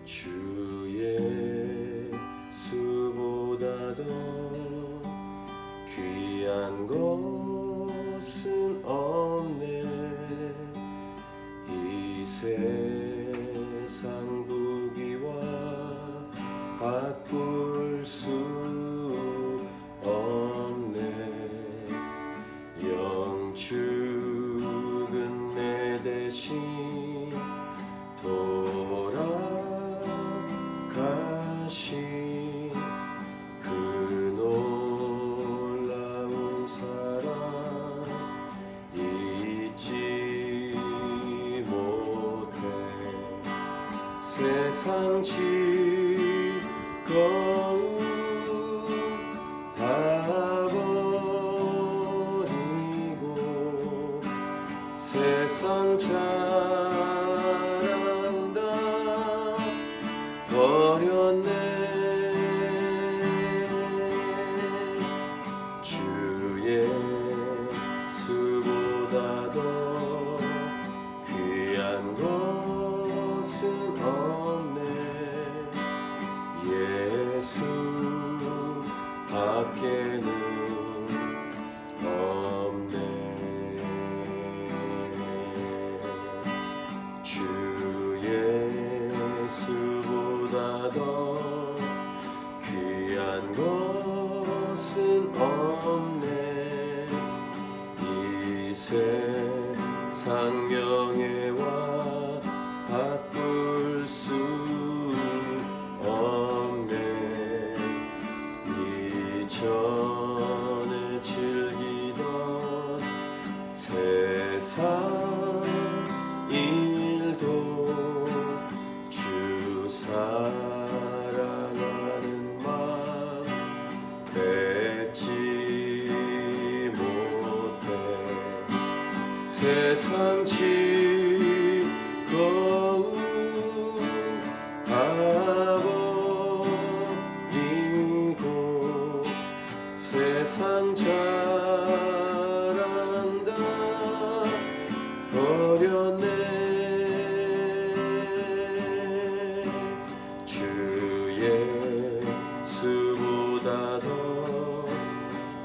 주 예수보다 더 귀한 것은 없네. 이 세상 부귀와 바꿀 수 없네. 영축은 내 대신 돌아가신 그 놀라운 사랑 잊지 못해. 세상 즐거움 다 버리고 세상 자랑 다 버렸네. 주 예수보다 더 귀한 것은 없네. 예수 밖에는 없네. 주 예수보다 더 귀한 것은 없네. 이 세상 명예와 바꿀 수 없네. 이전에 즐기던 세상 일도 주 사랑하는 마음 뺏지 못해. 세상 즐거움 다 버리고 세상 자랑 다 버렸네. 주 예수보다 더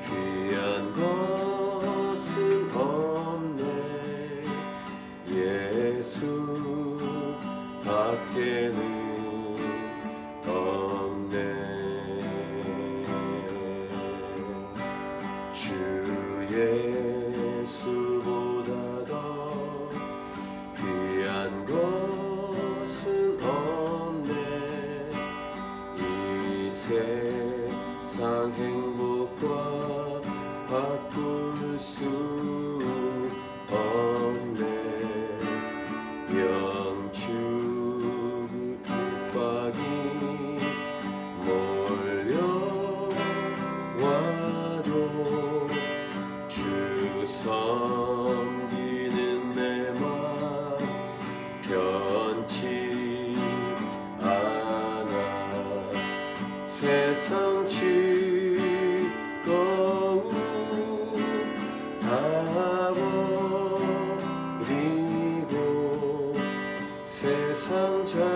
귀한 것은 없네. 예수 밖에는 없네. 주 예수보다 더 귀한 것은 없네. 이 세상 행복과 바꿀 수 없네. 영축 핍박이 몰려와도 주 섬기는 내 맘 변치 않아. 세상 즐거움 다 버리고 세상 자랑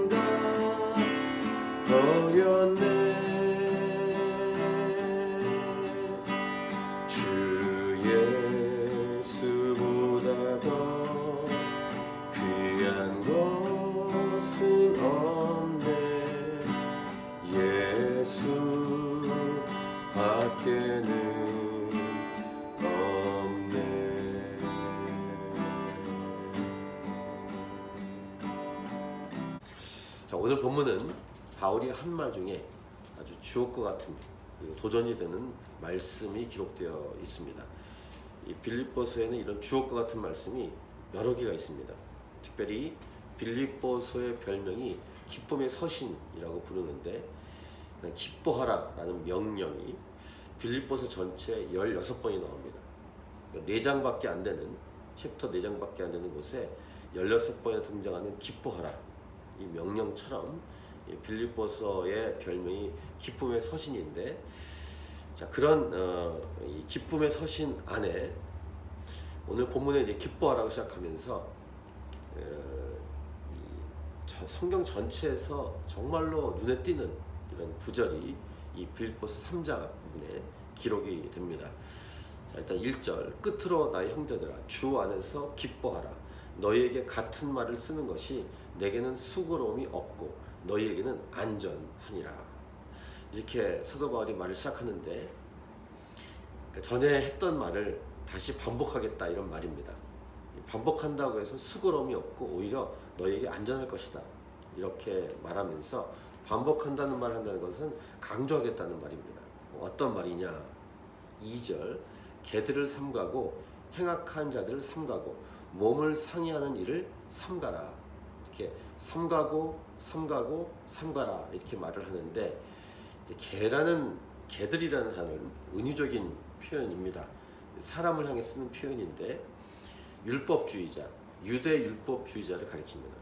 다 버렸네. 주 예수보다 더 귀한 것은 없네. 예수 밖에는 없네. 자, 오늘 본문은 바울이 한 말 중에 아주 주옥과 같은 도전이 되는 말씀이 기록되어 있습니다. 이 빌립보서에는 이런 주옥과 같은 말씀이 여러 개가 있습니다. 특별히 빌립보서의 별명이 기쁨의 서신이라고 부르는데, 기뻐하라 라는 명령이 빌립보서 전체 16번이 나옵니다. 4장밖에 안 되는, 챕터 4장밖에 안 되는 곳에 16번에 등장하는 기뻐하라, 이 명령처럼 빌립보서의 별명이 기쁨의 서신인데, 자, 그런 이 기쁨의 서신 안에 오늘 본문에 이제 기뻐하라고 시작하면서 성경 전체에서 정말로 눈에 띄는 이런 구절이 이 빌립보서 3장 부분에 기록이 됩니다. 자, 일단 1절 끝으로 나의 형제들아 주 안에서 기뻐하라. 너희에게 같은 말을 쓰는 것이 내게는 수고로움이 없고 너희에게는 안전하니라. 이렇게 사도 바울이 말을 시작하는데 전에 했던 말을 다시 반복하겠다 이런 말입니다. 반복한다고 해서 수고로움이 없고 오히려 너희에게 안전할 것이다 이렇게 말하면서 반복한다는 말을 한다는 것은 강조하겠다는 말입니다. 어떤 말이냐? 2절 개들을 삼가고 행악한 자들을 삼가고 몸을 상해하는 일을 삼가라. 이렇게 삼가고 이렇게 말을 하는데 개들이라는 단어는 은유적인 표현입니다. 사람을 향해 쓰는 표현인데 율법주의자, 유대 율법주의자를 가리킵니다.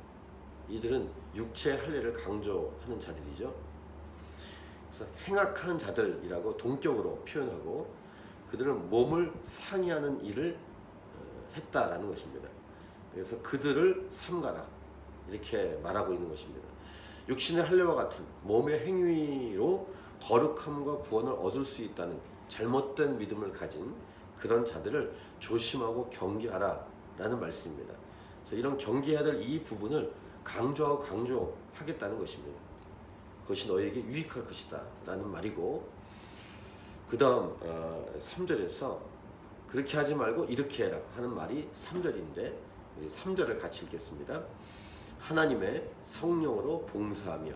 이들은 육체의 할례를 강조하는 자들이죠. 그래서 행악한 자들이라고 동격으로 표현하고 그들은 몸을 상해하는 일을 했다라는 것입니다. 그래서 그들을 삼가라 이렇게 말하고 있는 것입니다. 육신의 할례와 같은 몸의 행위로 거룩함과 구원을 얻을 수 있다는 잘못된 믿음을 가진 그런 자들을 조심하고 경계하라라는 말씀입니다. 그래서 이런 경계해야 될 이 부분을 강조하겠다는 것입니다. 그것이 너에게 유익할 것이다 라는 말이고, 그 다음 3절에서 그렇게 하지 말고 이렇게 해라 하는 말이 3절인데 3절을 같이 읽겠습니다. 하나님의 성령으로 봉사하며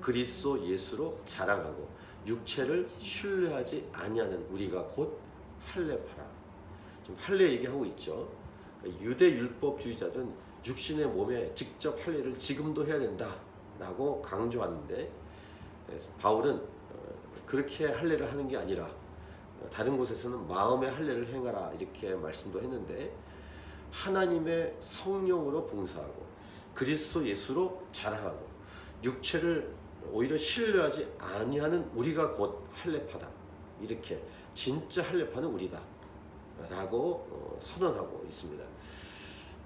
그리스도 예수로 자랑하고 육체를 신뢰하지 아니하는 우리가 곧 할례파라. 지금 할례 얘기하고 있죠. 유대 율법주의자들은 육신의 몸에 직접 할례를 지금도 해야 된다라고 강조하는데 바울은 그렇게 할례를 하는 게 아니라 다른 곳에서는 마음의 할례를 행하라 이렇게 말씀도 했는데 하나님의 성령으로 봉사하고 그리스도 예수로 자랑하고 육체를 오히려 신뢰하지 아니하는 우리가 곧 할례파다. 이렇게 진짜 할례파는 우리다 라고 선언하고 있습니다.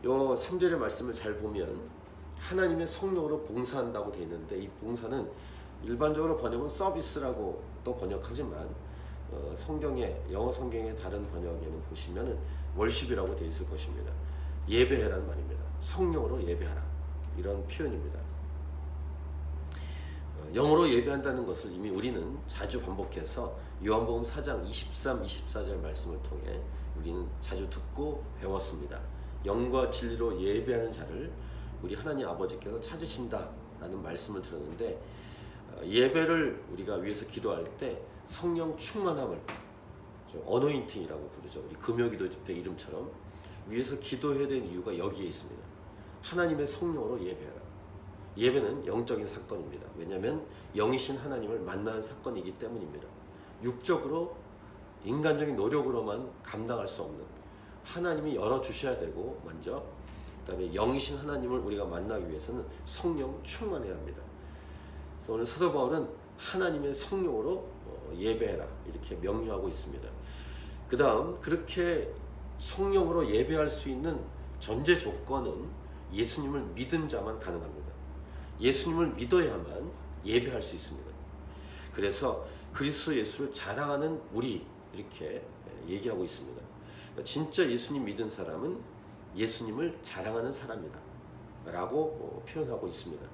요 3절의 말씀을 잘 보면 하나님의 성령으로 봉사한다고 되어 있는데 이 봉사는 일반적으로 번역은 서비스라고 또 번역하지만 성경의 영어 성경의 다른 번역에는 보시면은 월십이라고 되어 있을 것입니다. 예배해라는 말입니다. 성령으로 예배하라 이런 표현입니다. 영어로 예배한다는 것을 이미 우리는 자주 반복해서 요한복음 4장 23, 24절 말씀을 통해 우리는 자주 듣고 배웠습니다. 영과 진리로 예배하는 자를 우리 하나님 아버지께서 찾으신다라는 말씀을 들었는데 예배를 우리가 위해서 기도할 때 성령 충만함을 어노인팅이라고 부르죠. 우리 금요기도 집회 이름처럼 위해서 기도해야 되는 이유가 여기에 있습니다. 하나님의 성령으로 예배하라. 예배는 영적인 사건입니다. 왜냐하면 영이신 하나님을 만나는 사건이기 때문입니다. 육적으로 인간적인 노력으로만 감당할 수 없는 하나님이 열어주셔야 되고 먼저 그 다음에 영이신 하나님을 우리가 만나기 위해서는 성령 충만해야 합니다. 그래서 오늘 사도 바울은 하나님의 성령으로 예배해라 이렇게 명령하고 있습니다. 그 다음 그렇게 성령으로 예배할 수 있는 전제 조건은 예수님을 믿은 자만 가능합니다. 예수님을 믿어야만 예배할 수 있습니다. 그래서 그리스도 예수를 자랑하는 우리 이렇게 얘기하고 있습니다. 진짜 예수님 믿은 사람은 예수님을 자랑하는 사람이다 라고 표현하고 있습니다.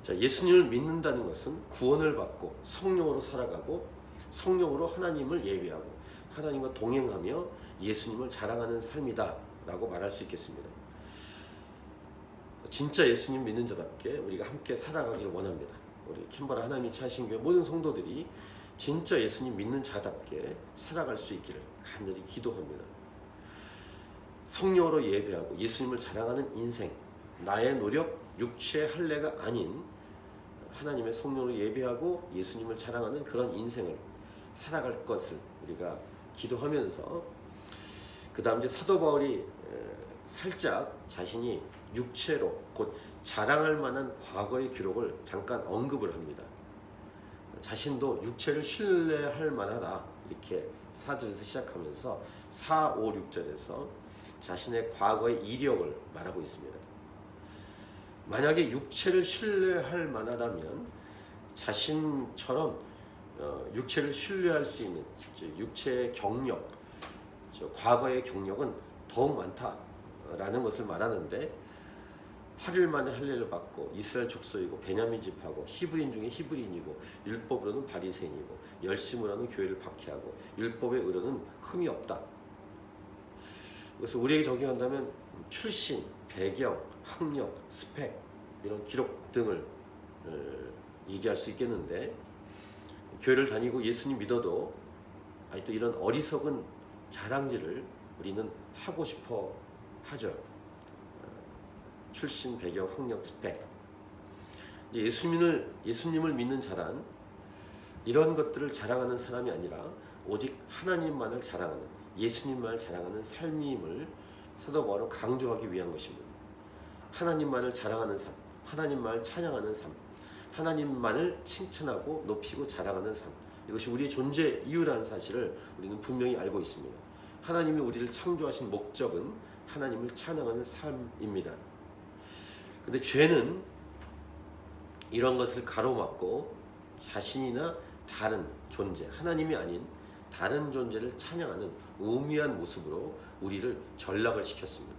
자, 예수님을 믿는다는 것은 구원을 받고 성령으로 살아가고 성령으로 하나님을 예배하고 하나님과 동행하며 예수님을 자랑하는 삶이다 라고 말할 수 있겠습니다. 진짜 예수님 믿는 자답게 우리가 함께 살아가기를 원합니다. 우리 캔버라 하나님이 차신 교회 모든 성도들이 진짜 예수님 믿는 자답게 살아갈 수 있기를 간절히 기도합니다. 성령으로 예배하고 예수님을 자랑하는 인생, 나의 노력, 육체의 할례가 아닌 하나님의 성령으로 예배하고 예수님을 자랑하는 그런 인생을 살아갈 것을 우리가 기도하면서 그 다음 이제 사도 바울이 살짝 자신이 육체로 곧 자랑할 만한 과거의 기록을 잠깐 언급을 합니다. 자신도 육체를 신뢰할 만하다 이렇게 4절에서 시작하면서 4, 5, 6절에서 자신의 과거의 이력을 말하고 있습니다. 만약에 육체를 신뢰할 만하다면 자신처럼 육체를 신뢰할 수 있는 육체의 경력, 과거의 경력은 더욱 많다라는 것을 말하는데 8일 만에 할례를 받고 이스라엘 족속이고 베냐민 지파고 히브리인 중에 히브리인이고 율법으로는 바리새인이고 열심으로는 교회를 박해하고 율법의 의로는 흠이 없다. 그래서 우리에게 적용한다면 출신, 배경, 학력, 스펙 이런 기록 등을 얘기할 수 있겠는데 교회를 다니고 예수님 믿어도 또 이런 어리석은 자랑질을 우리는 하고 싶어 하죠. 출신, 배경, 학력, 스펙. 이제 예수님을 믿는 자란 이런 것들을 자랑하는 사람이 아니라 오직 하나님만을 자랑하는, 예수님만을 자랑하는 삶임을 사도 바울은 강조하기 위한 것입니다. 하나님만을 자랑하는 삶, 하나님만을 찬양하는 삶, 하나님만을 칭찬하고 높이고 자랑하는 삶. 이것이 우리의 존재 이유라는 사실을 우리는 분명히 알고 있습니다. 하나님이 우리를 창조하신 목적은 하나님을 찬양하는 삶입니다. 근데 죄는 이런 것을 가로막고 자신이나 다른 존재, 하나님이 아닌 다른 존재를 찬양하는 우미한 모습으로 우리를 전락을 시켰습니다.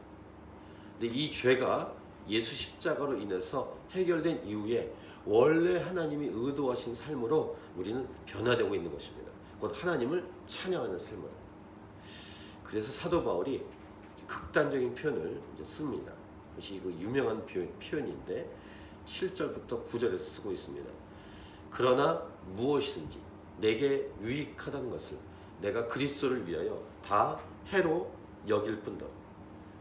근데 이 죄가 예수 십자가로 인해서 해결된 이후에 원래 하나님이 의도하신 삶으로 우리는 변화되고 있는 것입니다. 곧 하나님을 찬양하는 삶으로. 그래서 사도 바울이 극단적인 표현을 씁니다. 그것이 그 유명한 표현인데 7절부터 9절에서 쓰고 있습니다. 그러나 무엇이든지 내게 유익하다는 것을 내가 그리스도를 위하여 다 해로 여길 뿐더러.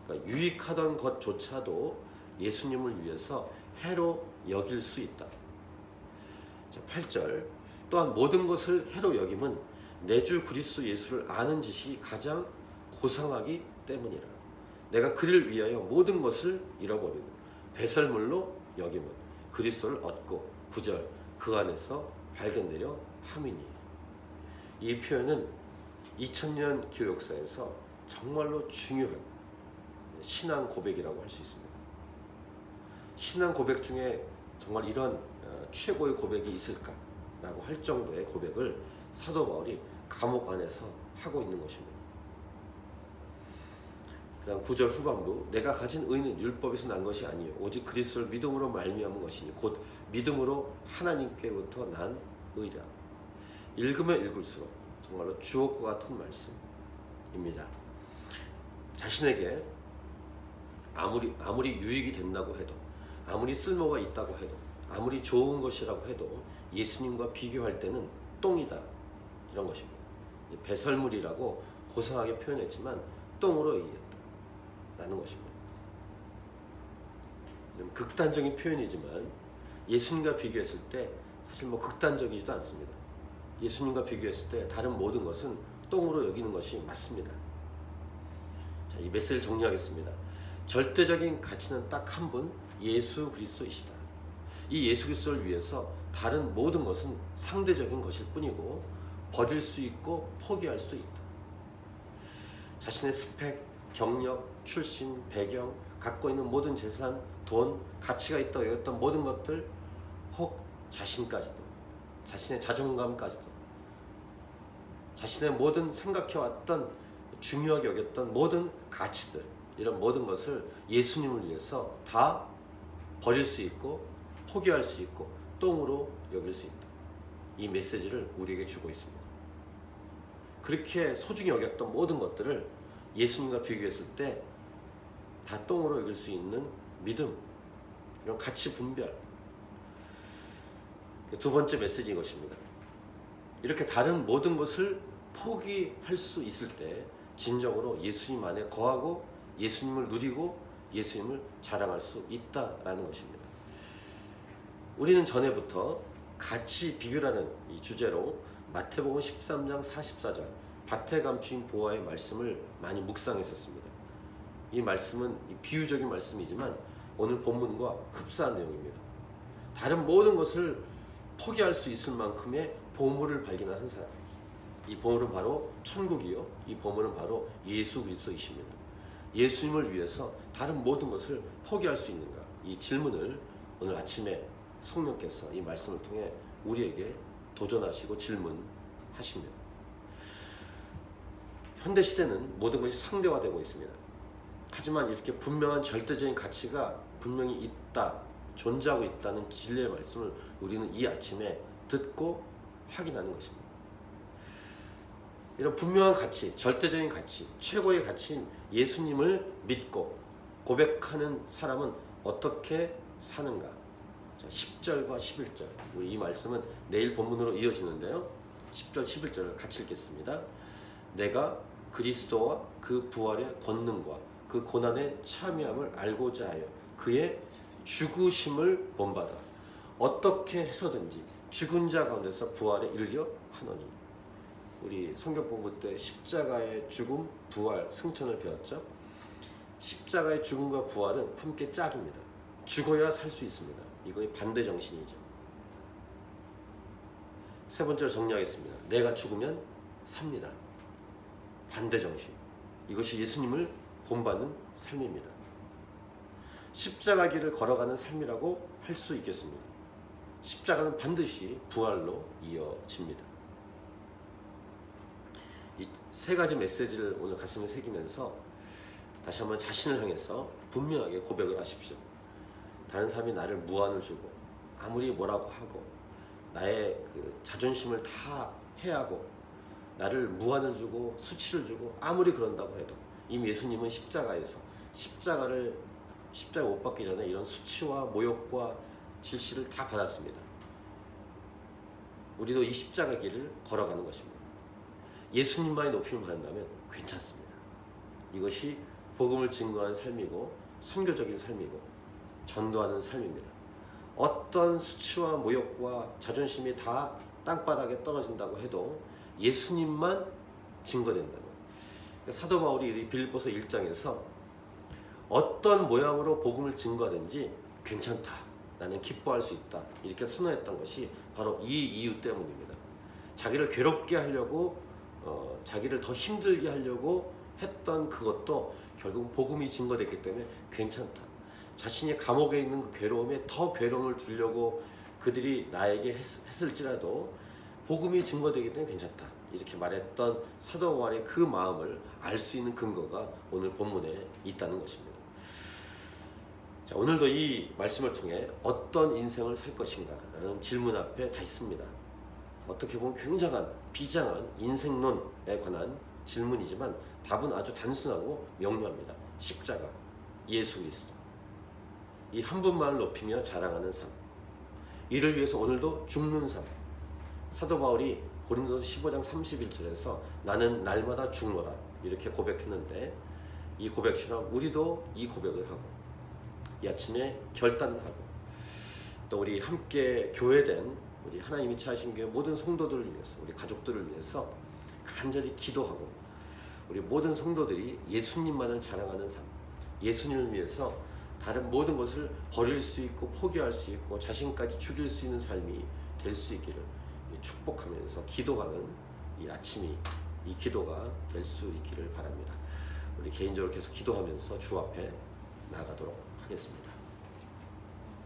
그러니까 유익하던 것조차도 예수님을 위해서 해로 여길 수 있다. 자, 8절 또한 모든 것을 해로 여김은 내 주 그리스도 예수를 아는 지식이 가장 고상하기 때문이라. 내가 그를 위하여 모든 것을 잃어버리고 배설물로 여김은 그리스도를 얻고 9절 그 안에서 발견되려 함이니. 이 표현은 2000년 교회 역사에서 정말로 중요한 신앙 고백이라고 할 수 있습니다. 신앙 고백 중에 정말 이런 최고의 고백이 있을까라고 할 정도의 고백을 사도 바울이 감옥 안에서 하고 있는 것입니다. 그다음 9절 후반부 내가 가진 의는 율법에서 난 것이 아니요 오직 그리스도를 믿음으로 말미암은 것이니 곧 믿음으로 하나님께로부터 난 의라. 읽으면 읽을수록 정말로 주옥과 같은 말씀입니다. 자신에게 아무리 유익이 된다고 해도, 아무리 쓸모가 있다고 해도, 아무리 좋은 것이라고 해도 예수님과 비교할 때는 똥이다, 이런 것입니다. 배설물이라고 고상하게 표현했지만 똥으로 얘기했다라는 것입니다. 극단적인 표현이지만 예수님과 비교했을 때 사실 극단적이지도 않습니다. 예수님과 비교했을 때 다른 모든 것은 똥으로 여기는 것이 맞습니다. 자, 이 메시지를 정리하겠습니다. 절대적인 가치는 딱 한 분, 예수 그리스도이시다. 이 예수 그리스도를 위해서 다른 모든 것은 상대적인 것일 뿐이고 버릴 수 있고 포기할 수 있다. 자신의 스펙, 경력, 출신, 배경, 갖고 있는 모든 재산, 돈, 가치가 있다고 여겼던 모든 것들, 혹 자신까지도, 자신의 자존감까지도, 자신의 모든 생각해왔던 중요하게 여겼던 모든 가치들, 이런 모든 것을 예수님을 위해서 다 버릴 수 있고 포기할 수 있고 똥으로 여길 수 있다. 이 메시지를 우리에게 주고 있습니다. 그렇게 소중히 여겼던 모든 것들을 예수님과 비교했을 때 다 똥으로 여길 수 있는 믿음, 이런 가치 분별. 두 번째 메시지인 것입니다. 이렇게 다른 모든 것을 포기할 수 있을 때 진정으로 예수님 안에 거하고 예수님을 누리고 예수님을 자랑할 수 있다라는 것입니다. 우리는 전에부터 가치 비교라는 이 주제로 마태복음 13장 44절 밭에 감추인 보화의 말씀을 많이 묵상했었습니다. 이 말씀은 비유적인 말씀이지만 오늘 본문과 흡사한 내용입니다. 다른 모든 것을 포기할 수 있을 만큼의 보물을 발견한 한 사람. 이 보물은 바로 천국이요. 이 보물은 바로 예수 그리스도이십니다. 예수님을 위해서 다른 모든 것을 포기할 수 있는가? 이 질문을 오늘 아침에 성령께서 이 말씀을 통해 우리에게 도전하시고 질문하십니다. 현대 시대는 모든 것이 상대화되고 있습니다. 하지만 이렇게 분명한 절대적인 가치가 분명히 있다, 존재하고 있다는 진리의 말씀을 우리는 이 아침에 듣고 확인하는 것입니다. 이런 분명한 가치, 절대적인 가치, 최고의 가치인 예수님을 믿고 고백하는 사람은 어떻게 사는가? 자, 10절과 11절, 우리 이 말씀은 내일 본문으로 이어지는데요. 10절, 11절을 같이 읽겠습니다. 내가 그리스도와 그 부활의 권능과 그 고난의 참여함을 알고자 하여 그의 죽으심을 본받아 어떻게 해서든지 죽은 자 가운데서 부활에 이르려 하노니. 우리 성경 공부 때 십자가의 죽음, 부활, 승천을 배웠죠. 십자가의 죽음과 부활은 함께 짝입니다. 죽어야 살 수 있습니다. 이거의 반대 정신이죠. 세 번째로 정리하겠습니다. 내가 죽으면 삽니다. 반대 정신. 이것이 예수님을 본받는 삶입니다. 십자가 길을 걸어가는 삶이라고 할 수 있겠습니다. 십자가는 반드시 부활로 이어집니다. 이 세 가지 메시지를 오늘 가슴에 새기면서 다시 한번 자신을 향해서 분명하게 고백을 하십시오. 다른 사람이 나를 무한을 주고 아무리 뭐라고 하고 나의 그 자존심을 다 해하고 나를 무한을 주고 수치를 주고 아무리 그런다고 해도 이미 예수님은 십자가에 못 박기 전에 이런 수치와 모욕과 질시를 다 받았습니다. 우리도 이 십자가 길을 걸어가는 것입니다. 예수님만의 높임을 받는다면 괜찮습니다. 이것이 복음을 증거하는 삶이고 선교적인 삶이고 전도하는 삶입니다. 어떤 수치와 모욕과 자존심이 다 땅바닥에 떨어진다고 해도 예수님만 증거된다면, 그러니까 사도 바울이 빌립보서 1장에서 어떤 모양으로 복음을 증거하든지 괜찮다, 나는 기뻐할 수 있다, 이렇게 선언했던 것이 바로 이 이유 때문입니다. 자기를 괴롭게 하려고 자기를 더 힘들게 하려고 했던 그것도 결국 복음이 증거됐기 때문에 괜찮다. 자신이 감옥에 있는 그 괴로움에 더 괴로움을 주려고 그들이 나에게 했을지라도 복음이 증거되기 때문에 괜찮다, 이렇게 말했던 사도 바울의 그 마음을 알 수 있는 근거가 오늘 본문에 있다는 것입니다. 자, 오늘도 이 말씀을 통해 어떤 인생을 살 것인가 라는 질문 앞에 다시 씁니다. 어떻게 보면 굉장한 비장한 인생론에 관한 질문이지만 답은 아주 단순하고 명료합니다. 십자가, 예수 그리스도, 이 한 분만을 높이며 자랑하는 삶, 이를 위해서 오늘도 죽는 삶. 사도 바울이 고린도서 15장 31절에서 나는 날마다 죽노라 이렇게 고백했는데, 이 고백처럼 우리도 이 고백을 하고 이 아침에 결단을 하고 또 우리 함께 교회된 우리 하나님이 차하신 교회 모든 성도들을 위해서, 우리 가족들을 위해서 간절히 기도하고 우리 모든 성도들이 예수님만을 자랑하는 삶, 예수님을 위해서 다른 모든 것을 버릴 수 있고 포기할 수 있고 자신까지 죽일 수 있는 삶이 될 수 있기를 축복하면서 기도하는 이 아침이, 이 기도가 될 수 있기를 바랍니다. 우리 개인적으로 계속 기도하면서 주 앞에 나가도록 하겠습니다.